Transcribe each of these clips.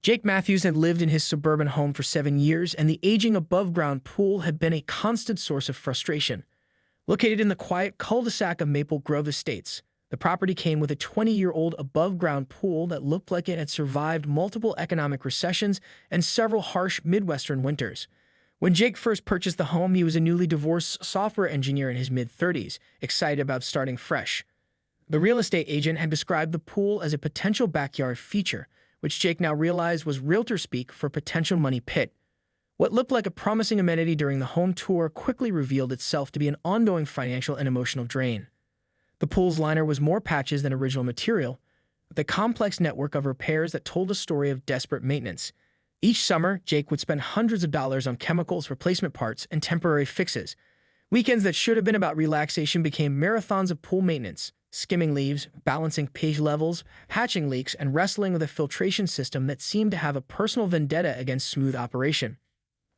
Jake Matthews had lived in his suburban home for 7 years, and the aging above-ground pool had been a constant source of frustration. Located in the quiet cul-de-sac of Maple Grove Estates, the property came with a 20-year-old above-ground pool that looked like it had survived multiple economic recessions and several harsh Midwestern winters. When Jake first purchased the home, he was a newly divorced software engineer in his mid-30s, excited about starting fresh. The real estate agent had described the pool as a potential backyard feature, which Jake now realized was realtor speak for potential money pit. What looked like a promising amenity during the home tour quickly revealed itself to be an ongoing financial and emotional drain. The pool's liner was more patches than original material, with a complex network of repairs that told a story of desperate maintenance. Each summer, Jake would spend hundreds of dollars on chemicals, replacement parts, and temporary fixes. Weekends that should have been about relaxation became marathons of pool maintenance, skimming leaves, balancing pH levels, patching leaks, and wrestling with a filtration system that seemed to have a personal vendetta against smooth operation.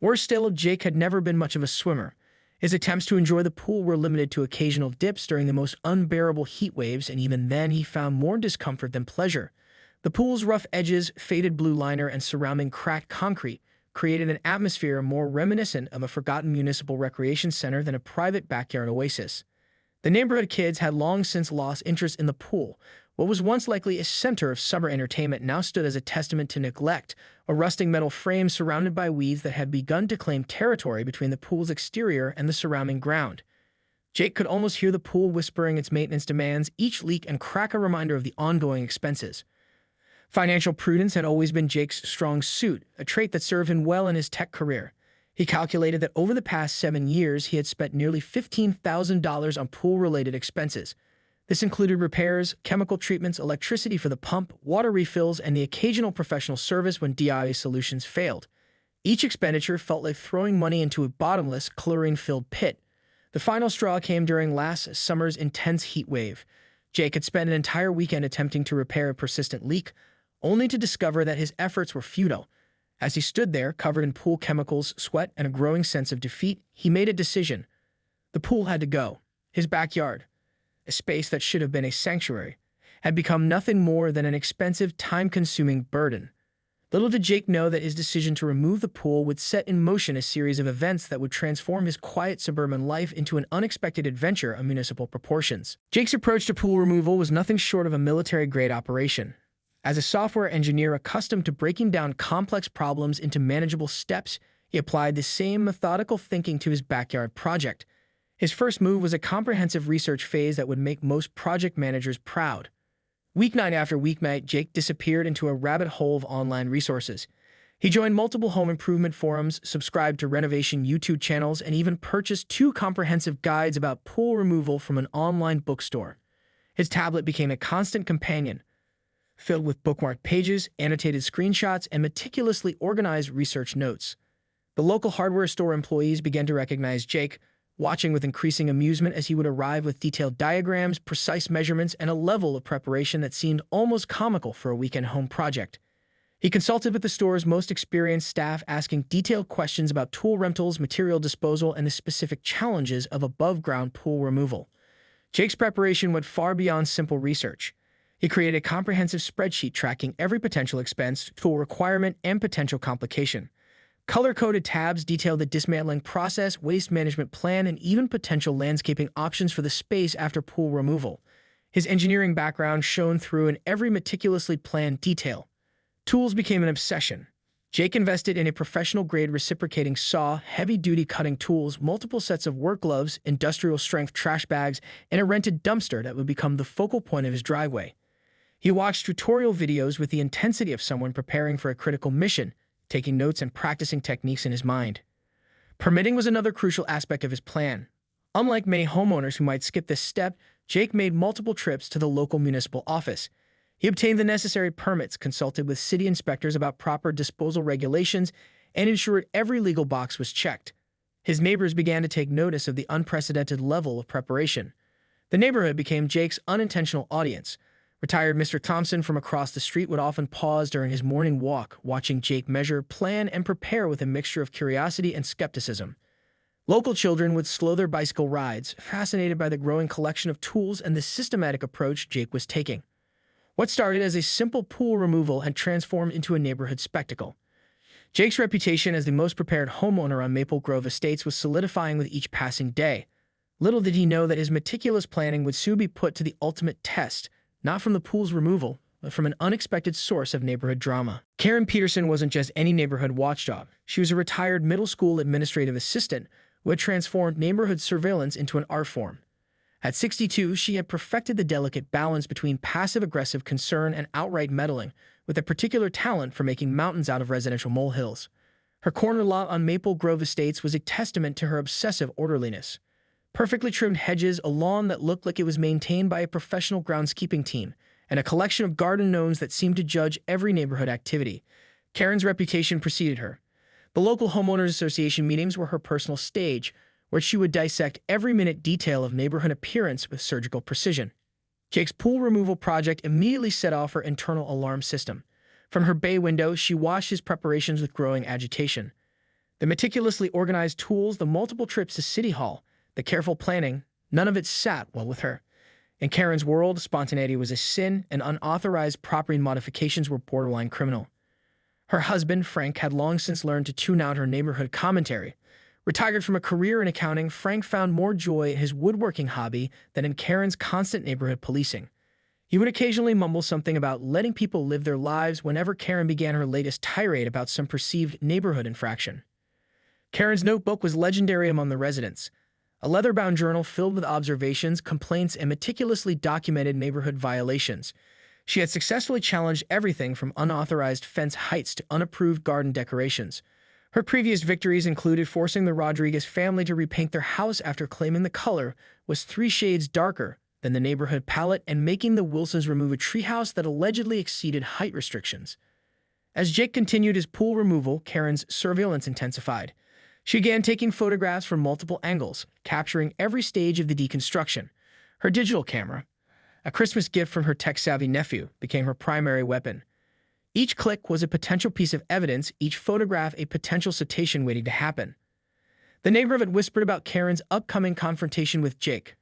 Worse still, Jake had never been much of a swimmer. His attempts to enjoy the pool were limited to occasional dips during the most unbearable heat waves, and even then he found more discomfort than pleasure. The pool's rough edges, faded blue liner, and surrounding cracked concrete created an atmosphere more reminiscent of a forgotten municipal recreation center than a private backyard oasis. The neighborhood kids had long since lost interest in the pool. What was once likely a center of summer entertainment now stood as a testament to neglect, a rusting metal frame surrounded by weeds that had begun to claim territory between the pool's exterior and the surrounding ground. Jake could almost hear the pool whispering its maintenance demands, each leak and crack a reminder of the ongoing expenses. Financial prudence had always been Jake's strong suit, a trait that served him well in his tech career. He calculated that over the past 7 years, he had spent nearly $15,000 on pool-related expenses. This included repairs, chemical treatments, electricity for the pump, water refills, and the occasional professional service when DIY solutions failed. Each expenditure felt like throwing money into a bottomless, chlorine-filled pit. The final straw came during last summer's intense heat wave. Jake had spent an entire weekend attempting to repair a persistent leak, only to discover that his efforts were futile. As he stood there, covered in pool chemicals, sweat, and a growing sense of defeat, he made a decision. The pool had to go. His backyard, a space that should have been a sanctuary, had become nothing more than an expensive, time-consuming burden. Little did Jake know that his decision to remove the pool would set in motion a series of events that would transform his quiet suburban life into an unexpected adventure of municipal proportions. Jake's approach to pool removal was nothing short of a military-grade operation. As a software engineer accustomed to breaking down complex problems into manageable steps, he applied the same methodical thinking to his backyard project. His first move was a comprehensive research phase that would make most project managers proud. Weeknight after weeknight, Jake disappeared into a rabbit hole of online resources. He joined multiple home improvement forums, subscribed to renovation YouTube channels, and even purchased 2 comprehensive guides about pool removal from an online bookstore. His tablet became a constant companion, filled with bookmarked pages, annotated screenshots, and meticulously organized research notes. The local hardware store employees began to recognize Jake, watching with increasing amusement as he would arrive with detailed diagrams, precise measurements, and a level of preparation that seemed almost comical for a weekend home project. He consulted with the store's most experienced staff, asking detailed questions about tool rentals, material disposal, and the specific challenges of above-ground pool removal. Jake's preparation went far beyond simple research. He created a comprehensive spreadsheet tracking every potential expense, tool requirement, and potential complication. Color-coded tabs detailed the dismantling process, waste management plan, and even potential landscaping options for the space after pool removal. His engineering background shone through in every meticulously planned detail. Tools became an obsession. Jake invested in a professional-grade reciprocating saw, heavy-duty cutting tools, multiple sets of work gloves, industrial-strength trash bags, and a rented dumpster that would become the focal point of his driveway. He watched tutorial videos with the intensity of someone preparing for a critical mission, taking notes and practicing techniques in his mind. Permitting was another crucial aspect of his plan. Unlike many homeowners who might skip this step, Jake made multiple trips to the local municipal office. He obtained the necessary permits, consulted with city inspectors about proper disposal regulations, and ensured every legal box was checked. His neighbors began to take notice of the unprecedented level of preparation. The neighborhood became Jake's unintentional audience. Retired Mr. Thompson from across the street would often pause during his morning walk, watching Jake measure, plan, and prepare with a mixture of curiosity and skepticism. Local children would slow their bicycle rides, fascinated by the growing collection of tools and the systematic approach Jake was taking. What started as a simple pool removal had transformed into a neighborhood spectacle. Jake's reputation as the most prepared homeowner on Maple Grove Estates was solidifying with each passing day. Little did he know that his meticulous planning would soon be put to the ultimate test, not from the pool's removal, but from an unexpected source of neighborhood drama. Karen Peterson wasn't just any neighborhood watchdog. She was a retired middle school administrative assistant who had transformed neighborhood surveillance into an art form. At 62, she had perfected the delicate balance between passive-aggressive concern and outright meddling, with a particular talent for making mountains out of residential molehills. Her corner lot on Maple Grove Estates was a testament to her obsessive orderliness. Perfectly trimmed hedges, a lawn that looked like it was maintained by a professional groundskeeping team, and a collection of garden gnomes that seemed to judge every neighborhood activity. Karen's reputation preceded her. The local homeowners association meetings were her personal stage, where she would dissect every minute detail of neighborhood appearance with surgical precision. Jake's pool removal project immediately set off her internal alarm system. From her bay window, she watched his preparations with growing agitation. The meticulously organized tools, the multiple trips to City Hall, the careful planning, none of it sat well with her. In Karen's world, spontaneity was a sin, and unauthorized property modifications were borderline criminal. Her husband, Frank, had long since learned to tune out her neighborhood commentary. Retired from a career in accounting, Frank found more joy in his woodworking hobby than in Karen's constant neighborhood policing. He would occasionally mumble something about letting people live their lives whenever Karen began her latest tirade about some perceived neighborhood infraction. Karen's notebook was legendary among the residents, a leather-bound journal filled with observations, complaints, and meticulously documented neighborhood violations. She had successfully challenged everything from unauthorized fence heights to unapproved garden decorations. Her previous victories included forcing the Rodriguez family to repaint their house after claiming the color was 3 shades darker than the neighborhood palette and making the Wilsons remove a treehouse that allegedly exceeded height restrictions. As Jake continued his pool removal, Karen's surveillance intensified. She began taking photographs from multiple angles, capturing every stage of the deconstruction. Her digital camera, a Christmas gift from her tech-savvy nephew, became her primary weapon. Each click was a potential piece of evidence, each photograph a potential citation waiting to happen. The neighborhood whispered about Karen's upcoming confrontation with Jake.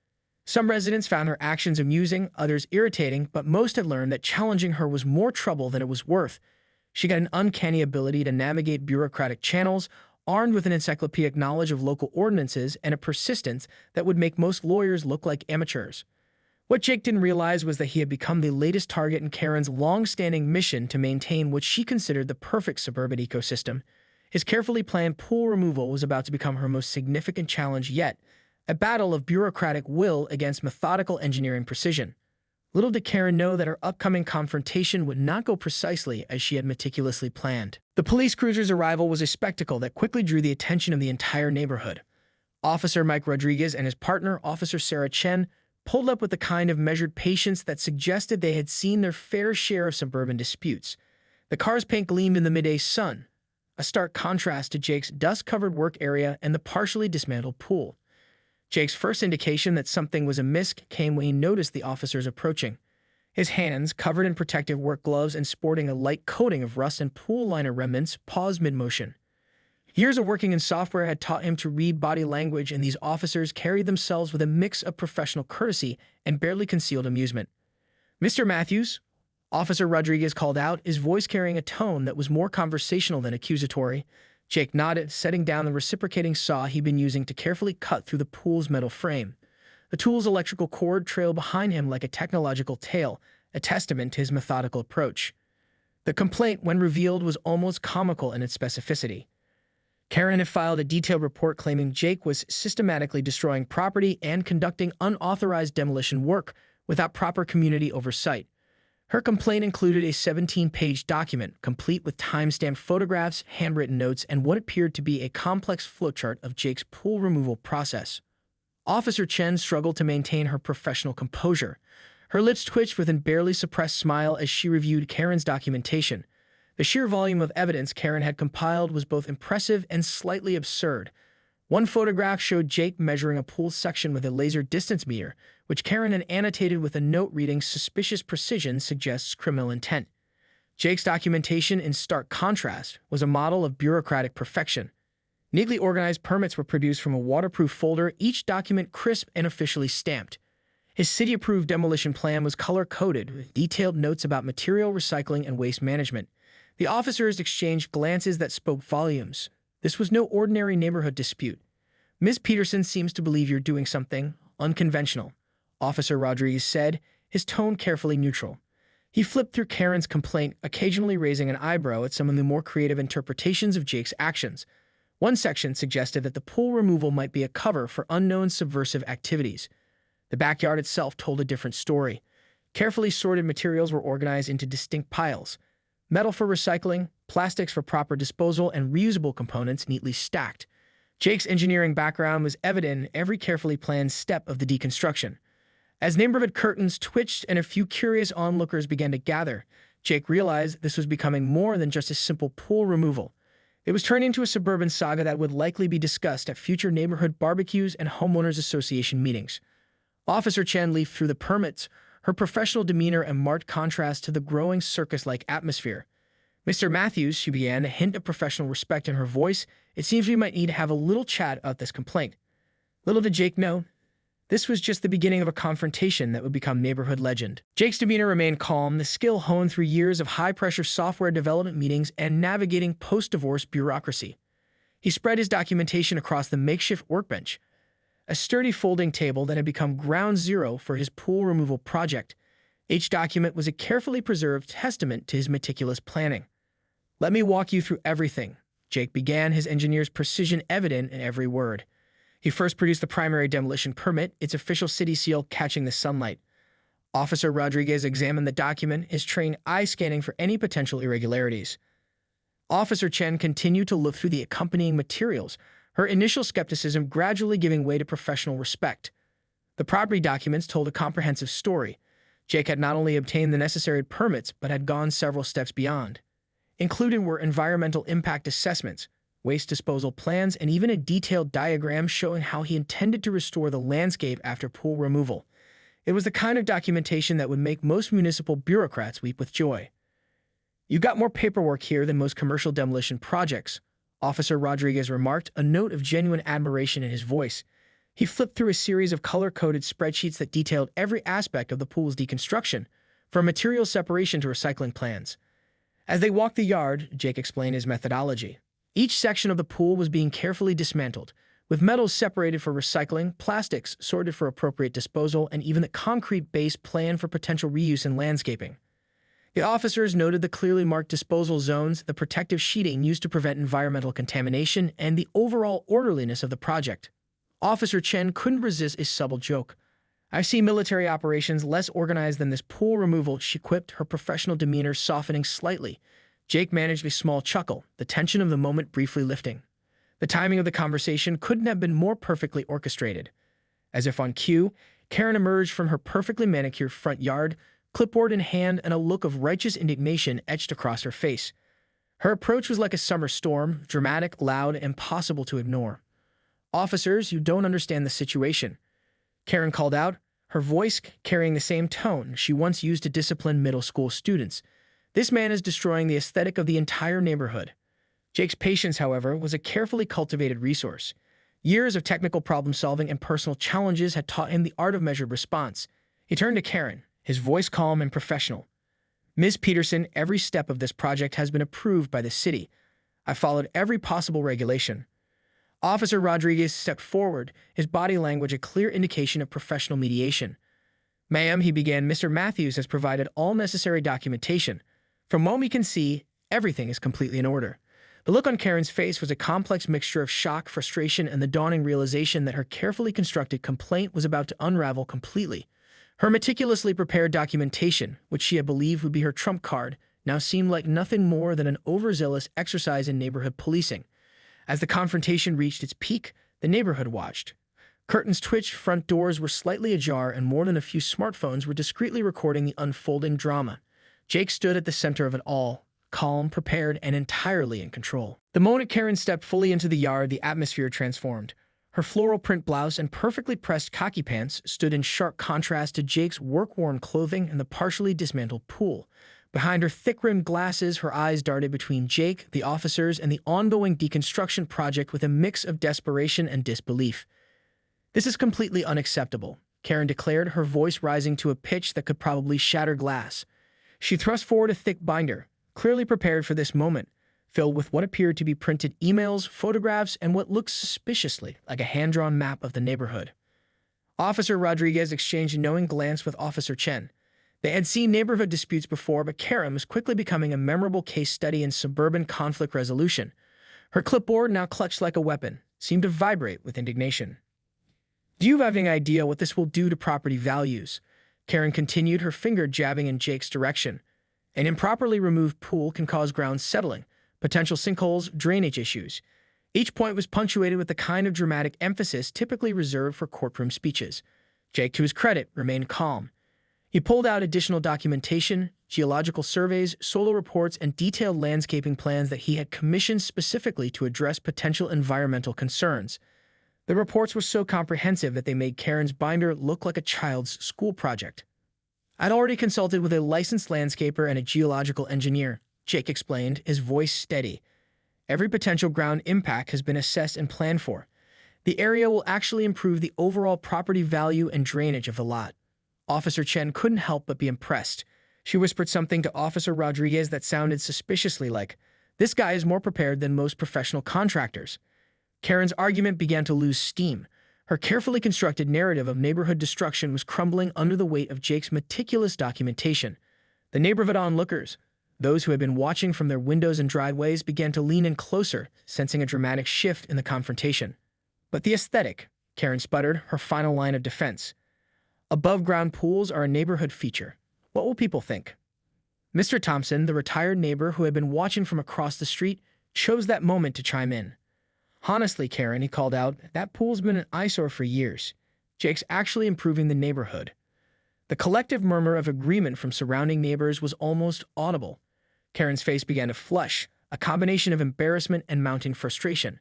Some residents found her actions amusing, others irritating, but most had learned that challenging her was more trouble than it was worth. She got an uncanny ability to navigate bureaucratic channels, armed with an encyclopedic knowledge of local ordinances and a persistence that would make most lawyers look like amateurs. What Jake didn't realize was that he had become the latest target in Karen's long-standing mission to maintain what she considered the perfect suburban ecosystem. His carefully planned pool removal was about to become her most significant challenge yet, a battle of bureaucratic will against methodical engineering precision. Little did Karen know that her upcoming confrontation would not go precisely as she had meticulously planned. The police cruiser's arrival was a spectacle that quickly drew the attention of the entire neighborhood. Officer Mike Rodriguez and his partner, Officer Sarah Chen, pulled up with the kind of measured patience that suggested they had seen their fair share of suburban disputes. The car's paint gleamed in the midday sun, a stark contrast to Jake's dust-covered work area and the partially dismantled pool. Jake's first indication that something was amiss came when he noticed the officers approaching. His hands, covered in protective work gloves and sporting a light coating of rust and pool liner remnants, paused mid-motion. Years of working in software had taught him to read body language, and these officers carried themselves with a mix of professional courtesy and barely concealed amusement. "Mr. Matthews," Officer Rodriguez called out, his voice carrying a tone that was more conversational than accusatory. Jake nodded, setting down the reciprocating saw he'd been using to carefully cut through the pool's metal frame. The tool's electrical cord trailed behind him like a technological tail, a testament to his methodical approach. The complaint, when revealed, was almost comical in its specificity. Karen had filed a detailed report claiming Jake was systematically destroying property and conducting unauthorized demolition work without proper community oversight. Her complaint included a 17-page document, complete with time-stamped photographs, handwritten notes, and what appeared to be a complex flowchart of Jake's pool removal process. Officer Chen struggled to maintain her professional composure. Her lips twitched with a barely suppressed smile as she reviewed Karen's documentation. The sheer volume of evidence Karen had compiled was both impressive and slightly absurd. One photograph showed Jake measuring a pool section with a laser distance meter, which Karen had annotated with a note reading "Suspicious precision suggests criminal intent." Jake's documentation, in stark contrast, was a model of bureaucratic perfection. Neatly organized permits were produced from a waterproof folder, each document crisp and officially stamped. His city-approved demolition plan was color-coded, with detailed notes about material recycling and waste management. The officers exchanged glances that spoke volumes. This was no ordinary neighborhood dispute. "Ms. Peterson seems to believe you're doing something unconventional," Officer Rodriguez said, his tone carefully neutral. He flipped through Karen's complaint, occasionally raising an eyebrow at some of the more creative interpretations of Jake's actions. One section suggested that the pool removal might be a cover for unknown subversive activities. The backyard itself told a different story. Carefully sorted materials were organized into distinct piles. Metal for recycling, plastics for proper disposal, and reusable components neatly stacked. Jake's engineering background was evident in every carefully planned step of the deconstruction. As neighborhood curtains twitched and a few curious onlookers began to gather, Jake realized this was becoming more than just a simple pool removal. It was turning into a suburban saga that would likely be discussed at future neighborhood barbecues and homeowners association meetings. Officer Chen leafed through the permits, her professional demeanor in marked contrast to the growing circus-like atmosphere. "Mr. Matthews," she began, a hint of professional respect in her voice, "it seems we might need to have a little chat about this complaint." Little did Jake know, this was just the beginning of a confrontation that would become neighborhood legend. Jake's demeanor remained calm, the skill honed through years of high-pressure software development meetings and navigating post-divorce bureaucracy. He spread his documentation across the makeshift workbench, a sturdy folding table that had become ground zero for his pool removal project. Each document was a carefully preserved testament to his meticulous planning. "Let me walk you through everything," Jake began, his engineer's precision evident in every word. He first produced the primary demolition permit, its official city seal catching the sunlight. Officer Rodriguez examined the document, his trained eye scanning for any potential irregularities. Officer Chen continued to look through the accompanying materials, her initial skepticism gradually giving way to professional respect. The property documents told a comprehensive story. Jake had not only obtained the necessary permits, but had gone several steps beyond. Included were environmental impact assessments, waste disposal plans, and even a detailed diagram showing how he intended to restore the landscape after pool removal. It was the kind of documentation that would make most municipal bureaucrats weep with joy. "You got more paperwork here than most commercial demolition projects," Officer Rodriguez remarked, a note of genuine admiration in his voice. He flipped through a series of color-coded spreadsheets that detailed every aspect of the pool's deconstruction, from material separation to recycling plans. As they walked the yard, Jake explained his methodology. Each section of the pool was being carefully dismantled, with metals separated for recycling, plastics sorted for appropriate disposal, and even the concrete base planned for potential reuse in landscaping. The officers noted the clearly marked disposal zones, the protective sheeting used to prevent environmental contamination, and the overall orderliness of the project. Officer Chen couldn't resist a subtle joke. "I see military operations less organized than this pool removal," she quipped, her professional demeanor softening slightly. Jake managed a small chuckle, the tension of the moment briefly lifting. The timing of the conversation couldn't have been more perfectly orchestrated. As if on cue, Karen emerged from her perfectly manicured front yard, clipboard in hand, and a look of righteous indignation etched across her face. Her approach was like a summer storm, dramatic, loud, and impossible to ignore. "Officers, you don't understand the situation," Karen called out, her voice carrying the same tone she once used to discipline middle school students. "This man is destroying the aesthetic of the entire neighborhood." Jake's patience, however, was a carefully cultivated resource. Years of technical problem-solving and personal challenges had taught him the art of measured response. He turned to Karen, his voice calm and professional. "Ms. Peterson, every step of this project has been approved by the city. I followed every possible regulation." Officer Rodriguez stepped forward, his body language a clear indication of professional mediation. "Ma'am," he began, "Mr. Matthews has provided all necessary documentation. From what we can see, everything is completely in order." The look on Karen's face was a complex mixture of shock, frustration, and the dawning realization that her carefully constructed complaint was about to unravel completely. Her meticulously prepared documentation, which she had believed would be her trump card, now seemed like nothing more than an overzealous exercise in neighborhood policing. As the confrontation reached its peak, the neighborhood watched. Curtains twitched, front doors were slightly ajar, and more than a few smartphones were discreetly recording the unfolding drama. Jake stood at the center of it all, calm, prepared, and entirely in control. The moment Karen stepped fully into the yard, the atmosphere transformed. Her floral print blouse and perfectly pressed khaki pants stood in sharp contrast to Jake's work-worn clothing and the partially dismantled pool. Behind her thick-rimmed glasses, her eyes darted between Jake, the officers, and the ongoing deconstruction project with a mix of desperation and disbelief. "This is completely unacceptable," Karen declared, her voice rising to a pitch that could probably shatter glass. She thrust forward a thick binder, clearly prepared for this moment, filled with what appeared to be printed emails, photographs, and what looked suspiciously like a hand-drawn map of the neighborhood. Officer Rodriguez exchanged a knowing glance with Officer Chen. They had seen neighborhood disputes before, but Karen was quickly becoming a memorable case study in suburban conflict resolution. Her clipboard, now clutched like a weapon, seemed to vibrate with indignation. "Do you have any idea what this will do to property values?" Karen continued, her finger jabbing in Jake's direction. "An improperly removed pool can cause ground settling, potential sinkholes, drainage issues." Each point was punctuated with the kind of dramatic emphasis typically reserved for courtroom speeches. Jake, to his credit, remained calm. He pulled out additional documentation, geological surveys, soil reports, and detailed landscaping plans that he had commissioned specifically to address potential environmental concerns. The reports were so comprehensive that they made Karen's binder look like a child's school project. "I'd already consulted with a licensed landscaper and a geological engineer," Jake explained, his voice steady. "Every potential ground impact has been assessed and planned for. The area will actually improve the overall property value and drainage of the lot." Officer Chen couldn't help but be impressed. She whispered something to Officer Rodriguez that sounded suspiciously like, "This guy is more prepared than most professional contractors." Karen's argument began to lose steam. Her carefully constructed narrative of neighborhood destruction was crumbling under the weight of Jake's meticulous documentation. The neighborhood onlookers, those who had been watching from their windows and driveways, began to lean in closer, sensing a dramatic shift in the confrontation. "But the aesthetic," Karen sputtered, her final line of defense. "Above-ground pools are a neighborhood feature. What will people think?" Mr. Thompson, the retired neighbor who had been watching from across the street, chose that moment to chime in. "Honestly, Karen," he called out, "that pool's been an eyesore for years. Jake's actually improving the neighborhood." The collective murmur of agreement from surrounding neighbors was almost audible. Karen's face began to flush, a combination of embarrassment and mounting frustration.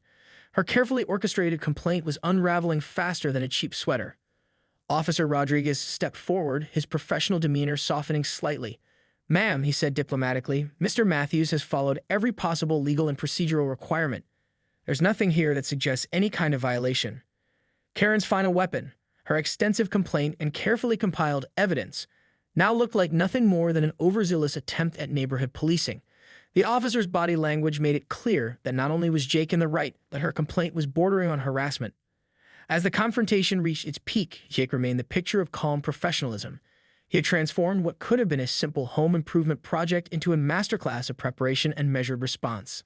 Her carefully orchestrated complaint was unraveling faster than a cheap sweater. Officer Rodriguez stepped forward, his professional demeanor softening slightly. "Ma'am," he said diplomatically, "Mr. Matthews has followed every possible legal and procedural requirement. There's nothing here that suggests any kind of violation." Karen's final weapon, her extensive complaint and carefully compiled evidence, now looked like nothing more than an overzealous attempt at neighborhood policing. The officer's body language made it clear that not only was Jake in the right, but her complaint was bordering on harassment. As the confrontation reached its peak, Jake remained the picture of calm professionalism. He had transformed what could have been a simple home improvement project into a masterclass of preparation and measured response.